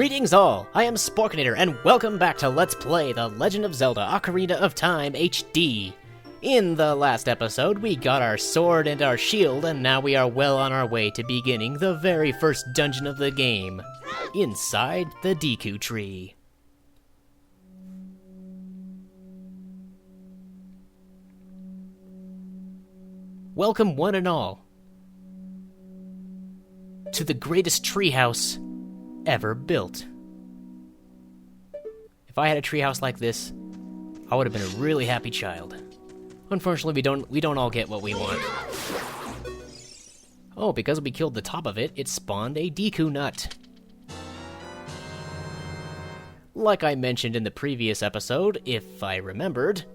Greetings all, I am Sporkinator, and welcome back to Let's Play The Legend of Zelda Ocarina of Time HD. In the last episode, we got our sword and our shield, and now we are well on our way to beginning the very first dungeon of the game, inside the Deku Tree. Welcome one and all to the greatest treehouse ever built. If I had a treehouse like this, I would have been a really happy child. Unfortunately, we don't all get what we want. Oh, because we killed the top of it, it spawned a Deku nut. Like I mentioned in the previous episode, if I remembered,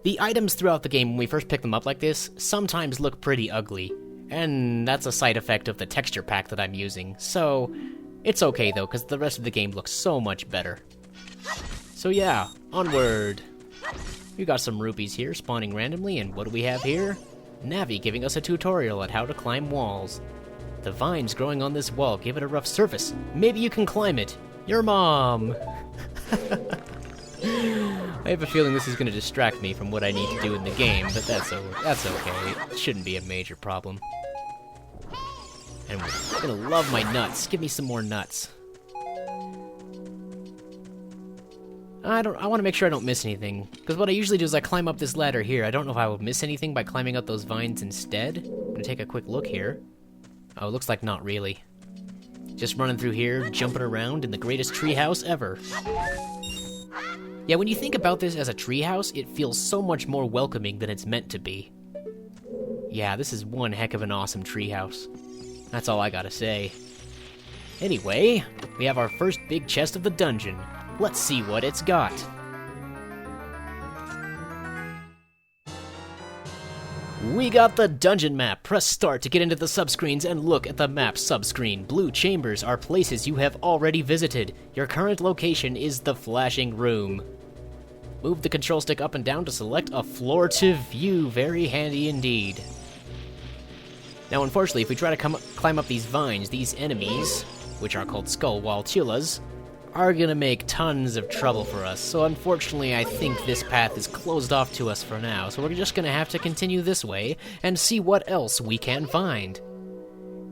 the items throughout the game when we first pick them up like this sometimes look pretty ugly. And that's a side effect of the texture pack that I'm using, so it's okay though, because the rest of the game looks so much better. So yeah, onward! We got some rupees here spawning randomly, and what do we have here? Navi giving us a tutorial on how to climb walls. The vines growing on this wall give it a rough surface. Maybe you can climb it! Your mom! I have a feeling this is going to distract me from what I need to do in the game, but that's okay. It shouldn't be a major problem. And we're going to love my nuts. Give me some more nuts. I want to make sure I don't miss anything, because what I usually do is I climb up this ladder here. I don't know if I will miss anything by climbing up those vines instead. I'm going to take a quick look here. Oh, it looks like not really. Just running through here, jumping around in the greatest treehouse ever. Yeah, when you think about this as a treehouse, it feels so much more welcoming than it's meant to be. Yeah, this is one heck of an awesome treehouse. That's all I gotta say. Anyway, we have our first big chest of the dungeon. Let's see what it's got. We got the dungeon map. Press start to get into the subscreens and look at the map subscreen. Blue chambers are places you have already visited. Your current location is the flashing room. Move the control stick up and down to select a floor to view. Very handy indeed. Now unfortunately, if we try to climb up these vines, these enemies, which are called Skull Wall Chillas, are gonna make tons of trouble for us. So unfortunately, I think this path is closed off to us for now, so we're just gonna have to continue this way and see what else we can find.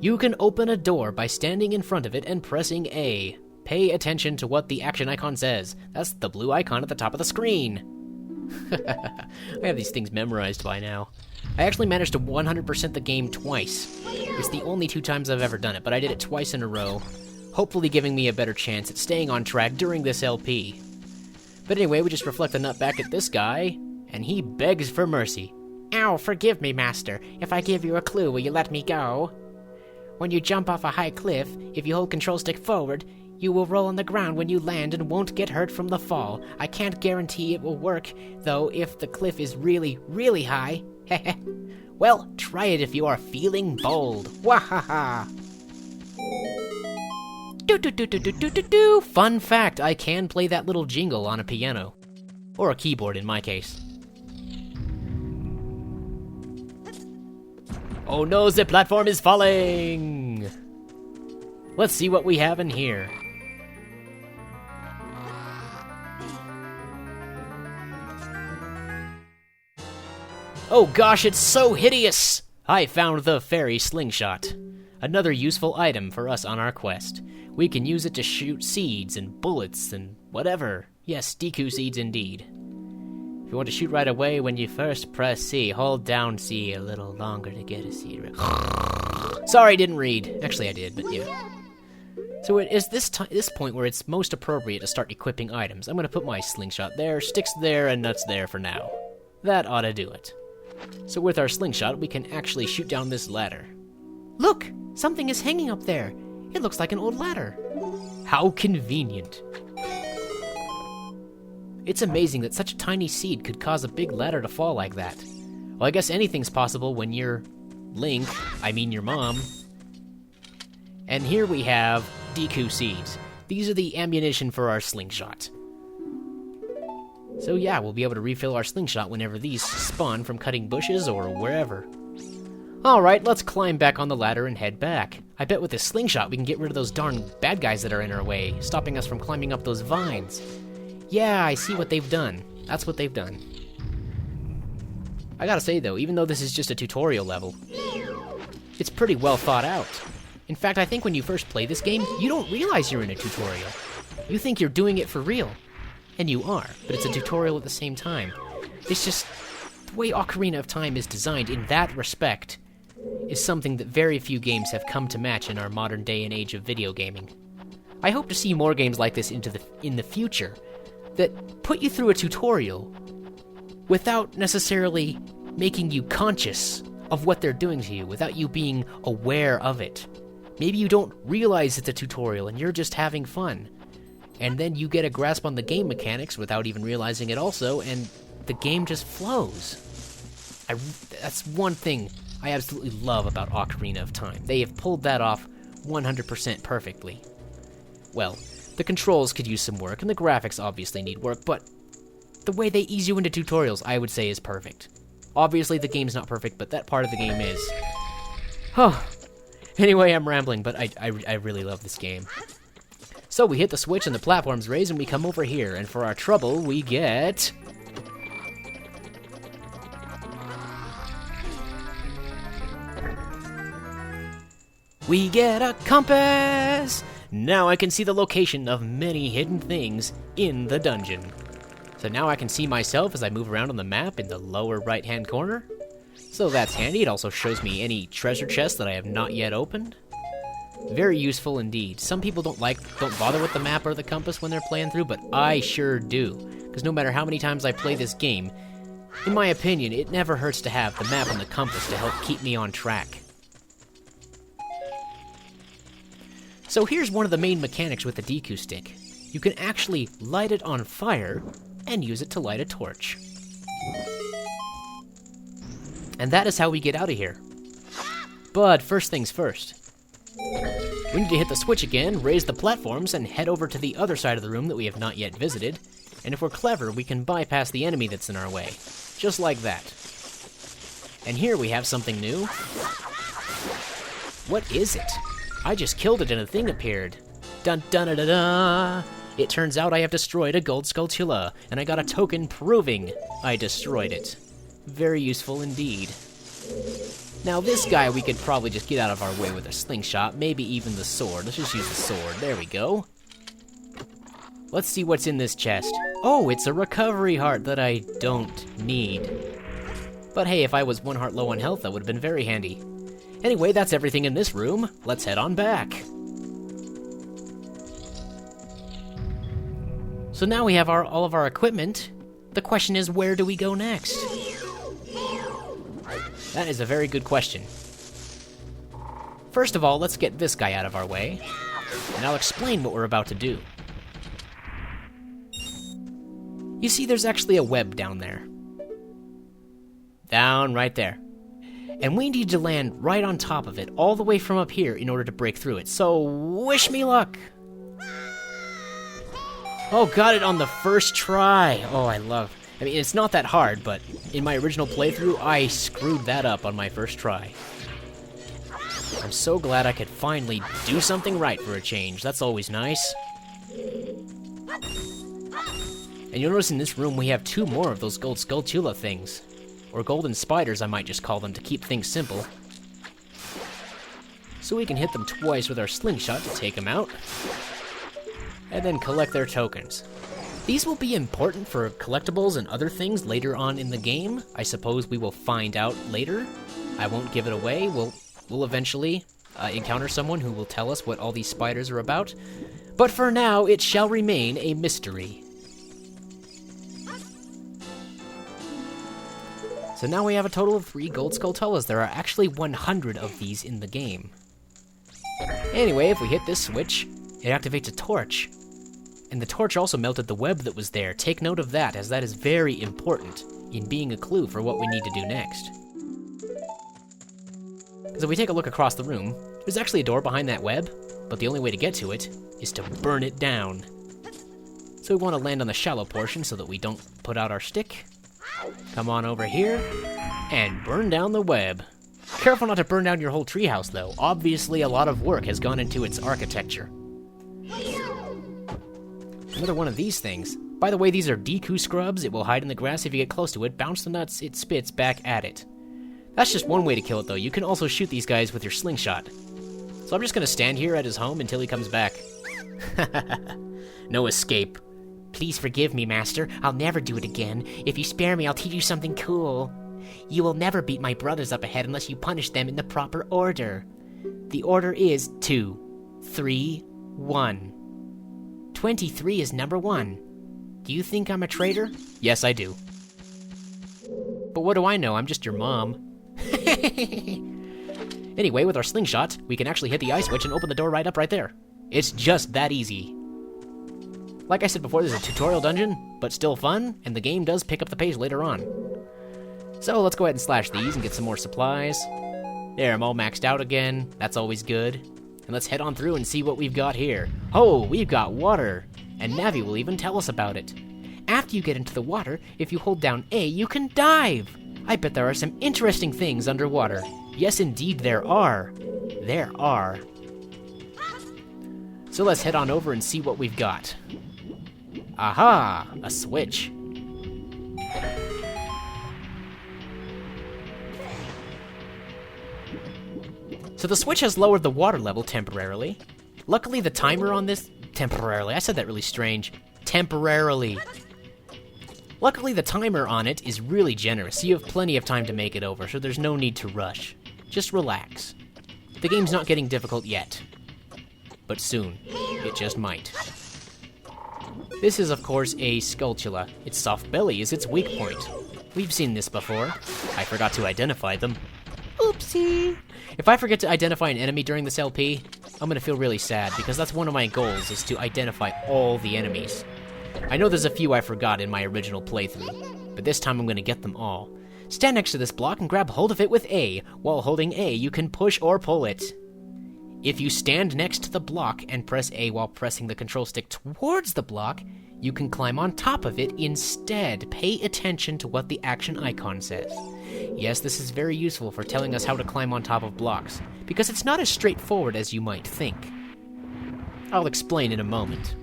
You can open a door by standing in front of it and pressing A. Pay attention to what the action icon says. That's the blue icon at the top of the screen. I have these things memorized by now. I actually managed to 100% the game twice. It's the only 2 times I've ever done it, but I did it twice in a row, hopefully giving me a better chance at staying on track during this LP. But anyway, we just reflect the nut back at this guy, and he begs for mercy. Ow, forgive me, master. If I give you a clue, will you let me go? When you jump off a high cliff, if you hold control stick forward, you will roll on the ground when you land and won't get hurt from the fall. I can't guarantee it will work, though, if the cliff is really, really high. Heh. Well, try it if you are feeling bold. Wahaha! Do. Fun fact, I can play that little jingle on a piano. Or a keyboard in my case. Oh no, the platform is falling! Let's see what we have in here. Oh gosh, it's so hideous! I found the fairy slingshot. Another useful item for us on our quest. We can use it to shoot seeds and bullets and whatever. Yes, Deku seeds indeed. If you want to shoot right away, when you first press C, hold down C a little longer to get a seed. Sorry, didn't read. Actually, I did, but yeah. So it is this point where it's most appropriate to start equipping items. I'm going to put my slingshot there, sticks there, and nuts there for now. That ought to do it. So with our slingshot, we can actually shoot down this ladder. Look! Something is hanging up there. It looks like an old ladder. How convenient. It's amazing that such a tiny seed could cause a big ladder to fall like that. Well, I guess anything's possible when you're Link, I mean your mom. And here we have Deku seeds. These are the ammunition for our slingshot. So yeah, we'll be able to refill our slingshot whenever these spawn from cutting bushes or wherever. Alright, let's climb back on the ladder and head back. I bet with this slingshot we can get rid of those darn bad guys that are in our way, stopping us from climbing up those vines. Yeah, I see what they've done. That's what they've done. I gotta say though, even though this is just a tutorial level, it's pretty well thought out. In fact, I think when you first play this game, you don't realize you're in a tutorial. You think you're doing it for real. And you are, but it's a tutorial at the same time. It's just, the way Ocarina of Time is designed in that respect is something that very few games have come to match in our modern day and age of video gaming. I hope to see more games like this in the future that put you through a tutorial without necessarily making you conscious of what they're doing to you, without you being aware of it. Maybe you don't realize it's a tutorial and you're just having fun. And then you get a grasp on the game mechanics without even realizing it also, and the game just flows. That's one thing I absolutely love about Ocarina of Time. They have pulled that off 100% perfectly. Well, the controls could use some work, and the graphics obviously need work, but the way they ease you into tutorials, I would say, is perfect. Obviously, the game's not perfect, but that part of the game is. Oh. Anyway, I'm rambling, but I really love this game. So we hit the switch and the platform's raised, and we come over here, and for our trouble, we get... we get a compass! Now I can see the location of many hidden things in the dungeon. So now I can see myself as I move around on the map in the lower right-hand corner. So that's handy. It also shows me any treasure chests that I have not yet opened. Very useful indeed. Some people don't bother with the map or the compass when they're playing through, but I sure do. Because no matter how many times I play this game, in my opinion, it never hurts to have the map and the compass to help keep me on track. So here's one of the main mechanics with the Deku stick. You can actually light it on fire and use it to light a torch. And that is how we get out of here. But first things first. We need to hit the switch again, raise the platforms, and head over to the other side of the room that we have not yet visited. And if we're clever, we can bypass the enemy that's in our way. Just like that. And here we have something new. What is it? I just killed it and a thing appeared. Dun dun da da da! It turns out I have destroyed a gold skulltula, and I got a token proving I destroyed it. Very useful indeed. Now this guy we could probably just get out of our way with a slingshot, maybe even the sword. Let's just use the sword. There we go. Let's see what's in this chest. Oh, it's a recovery heart that I don't need. But hey, if I was one heart low on health, that would have been very handy. Anyway, that's everything in this room. Let's head on back. So now we have all of our equipment. The question is, where do we go next? That is a very good question. First of all, let's get this guy out of our way, and I'll explain what we're about to do. You see, there's actually a web down there. Down right there. And we need to land right on top of it, all the way from up here, in order to break through it. So, wish me luck! Oh, got it on the first try! Oh, I mean, it's not that hard, but in my original playthrough, I screwed that up on my first try. I'm so glad I could finally do something right for a change. That's always nice. And you'll notice in this room we have 2 more of those gold skulltula things. Or golden spiders, I might just call them to keep things simple. So we can hit them twice with our slingshot to take them out. And then collect their tokens. These will be important for collectibles and other things later on in the game. I suppose we will find out later. I won't give it away. We'll eventually encounter someone who will tell us what all these spiders are about. But for now, it shall remain a mystery. So now we have a total of 3 gold skulltulas. There are actually 100 of these in the game. Anyway, if we hit this switch, it activates a torch. And the torch also melted the web that was there. Take note of that, as that is very important in being a clue for what we need to do next. Because if we take a look across the room, there's actually a door behind that web, but the only way to get to it is to burn it down. So we want to land on the shallow portion so that we don't put out our stick. Come on over here, and burn down the web. Careful not to burn down your whole treehouse, though. Obviously, a lot of work has gone into its architecture. Another one of these things. By the way, these are Deku scrubs. It will hide in the grass if you get close to it. Bounce the nuts, it spits back at it. That's just one way to kill it, though. You can also shoot these guys with your slingshot. So I'm just gonna stand here at his home until he comes back. No escape. Please forgive me, Master. I'll never do it again. If you spare me, I'll teach you something cool. You will never beat my brothers up ahead unless you punish them in the proper order. The order is 2, 3, 1. 23 is number 1. Do you think I'm a traitor? Yes, I do. But what do I know? I'm just your mom. Anyway, with our slingshot, we can actually hit the eye switch and open the door right up right there. It's just that easy. Like I said before, this is a tutorial dungeon, but still fun, and the game does pick up the pace later on. So let's go ahead and slash these and get some more supplies. There, I'm all maxed out again. That's always good. And let's head on through and see what we've got here. Oh, we've got water. And Navi will even tell us about it. After you get into the water, if you hold down A, you can dive. I bet there are some interesting things underwater. Yes, indeed, there are. There are. So let's head on over and see what we've got. Aha! A switch. So the switch has lowered the water level temporarily. Luckily, the timer on this... Temporarily. I said that really strange. Temporarily. Luckily, the timer on it is really generous, so you have plenty of time to make it over, so there's no need to rush. Just relax. The game's not getting difficult yet. But soon. It just might. This is, of course, a Skulltula. Its soft belly is its weak point. We've seen this before. I forgot to identify them. Oopsie! If I forget to identify an enemy during this LP, I'm gonna feel really sad, because that's one of my goals, is to identify all the enemies. I know there's a few I forgot in my original playthrough, but this time I'm gonna get them all. Stand next to this block and grab hold of it with A. While holding A, you can push or pull it. If you stand next to the block and press A while pressing the control stick towards the block, you can climb on top of it instead. Pay attention to what the action icon says. Yes, this is very useful for telling us how to climb on top of blocks, because it's not as straightforward as you might think. I'll explain in a moment.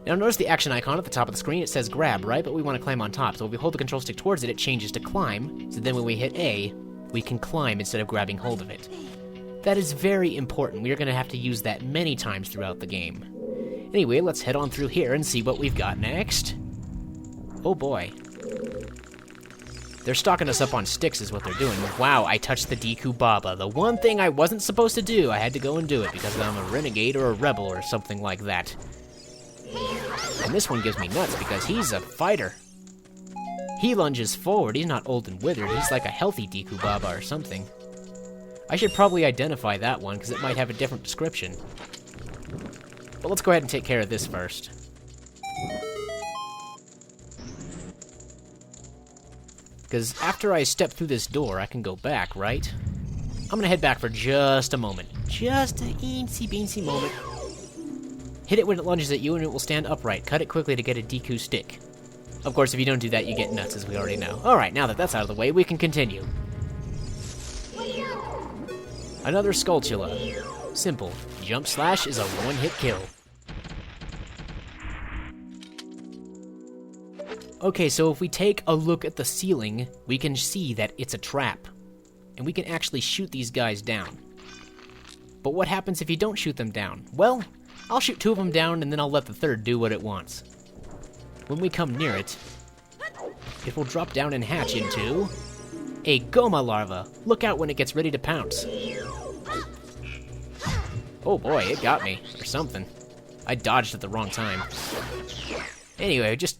Now notice the action icon at the top of the screen, it says grab, right? But we want to climb on top, so if we hold the control stick towards it, it changes to climb, so then when we hit A, we can climb instead of grabbing hold of it. That is very important. We are going to have to use that many times throughout the game. Anyway, let's head on through here and see what we've got next. Oh boy. They're stocking us up on sticks is what they're doing. Wow, I touched the Deku Baba. The one thing I wasn't supposed to do, I had to go and do it because I'm a renegade or a rebel or something like that. And this one gives me nuts because he's a fighter. He lunges forward. He's not old and withered. He's like a healthy Deku Baba or something. I should probably identify that one because it might have a different description. But let's go ahead and take care of this first. Because after I step through this door, I can go back, right? I'm gonna head back for just a moment. Just an eensy-beensy moment. Hit it when it lunges at you and it will stand upright. Cut it quickly to get a Deku stick. Of course, if you don't do that, you get nuts, as we already know. Alright, now that that's out of the way, we can continue. Another Skulltula. Simple. Jump slash is a one-hit kill. Okay, so if we take a look at the ceiling, we can see that it's a trap. And we can actually shoot these guys down. But what happens if you don't shoot them down? Well, I'll shoot 2 of them down and then I'll let the third do what it wants. When we come near it, it will drop down and hatch into a Goma larva. Look out when it gets ready to pounce. Oh boy, it got me, or something. I dodged at the wrong time. Anyway, just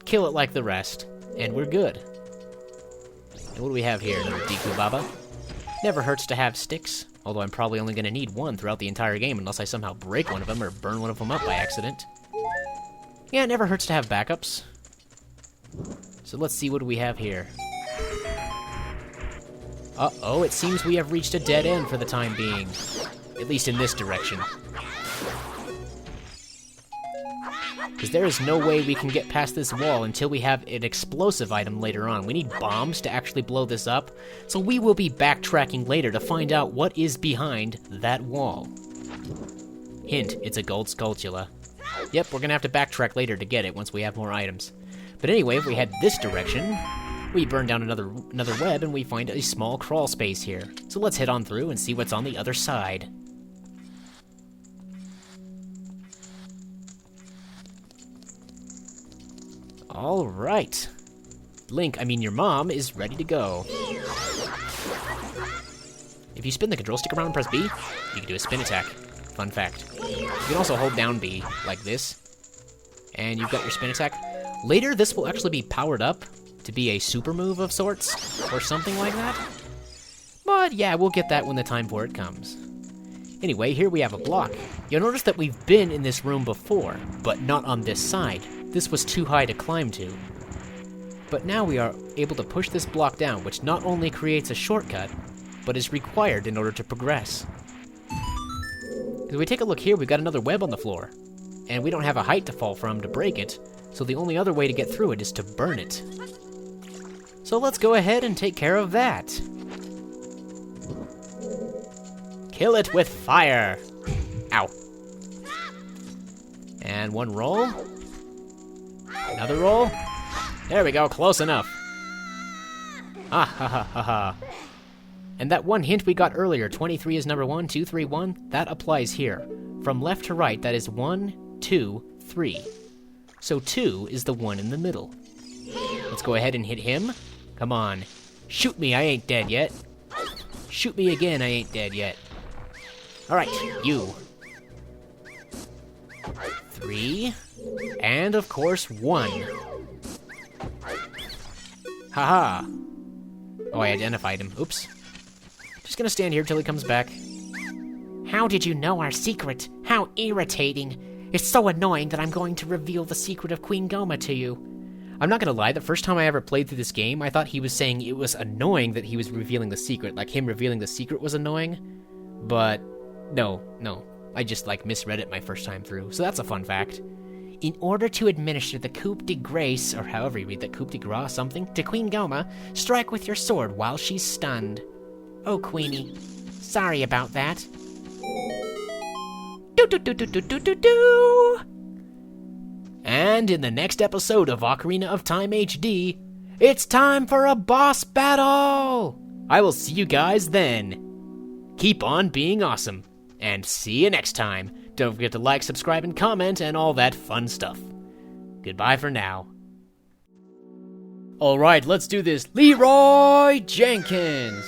kill it like the rest, and we're good. And what do we have here? Another Deku Baba. Never hurts to have sticks, although I'm probably only going to need one throughout the entire game unless I somehow break one of them or burn one of them up by accident. Yeah, it never hurts to have backups. So let's see, what do we have here? Uh-oh, it seems we have reached a dead end for the time being. At least in this direction. Because there is no way we can get past this wall until we have an explosive item later on. We need bombs to actually blow this up, so we will be backtracking later to find out what is behind that wall. Hint, it's a gold Skulltula. Yep, we're gonna have to backtrack later to get it once we have more items. But anyway, if we head this direction, we burn down another web and we find a small crawl space here. So let's head on through and see what's on the other side. Alright. Link, I mean your mom, is ready to go. If you spin the control stick around and press B, you can do a spin attack. Fun fact. You can also hold down B, like this, and you've got your spin attack. Later, this will actually be powered up to be a super move of sorts, or something like that. But yeah, we'll get that when the time for it comes. Anyway, here we have a block. You'll notice that we've been in this room before, but not on this side. This was too high to climb to. But now we are able to push this block down, which not only creates a shortcut, but is required in order to progress. If we take a look here, we've got another web on the floor. And we don't have a height to fall from to break it, so the only other way to get through it is to burn it. So let's go ahead and take care of that. Kill it with fire! Ow. And one roll. Another roll. There we go, close enough. Ah ha ha ha ha. And that one hint we got earlier, 23 is number 1, 2, 3, 1, that applies here. From left to right, that is 1, 2, 3. So 2 is the one in the middle. Let's go ahead and hit him. Come on. Shoot me, I ain't dead yet. Shoot me again, I ain't dead yet. Alright, you. 3. And of course, 1. Haha. Oh, I identified him. Oops. Just gonna stand here till he comes back. How did you know our secret? How irritating. It's so annoying that I'm going to reveal the secret of Queen Goma to you. I'm not gonna lie, the first time I ever played through this game, I thought he was saying it was annoying that he was revealing the secret, like him revealing the secret was annoying. But no, I just misread it my first time through, so that's a fun fact. In order to administer the coup de grace, or however you read that, coup de grace something, to Queen Goma, strike with your sword while she's stunned. Oh, Queenie, sorry about that. Do. And in the next episode of Ocarina of Time HD, it's time for a boss battle! I will see you guys then. Keep on being awesome, and see you next time. Don't forget to like, subscribe, and comment, and all that fun stuff. Goodbye for now. Alright, let's do this. Leroy Jenkins!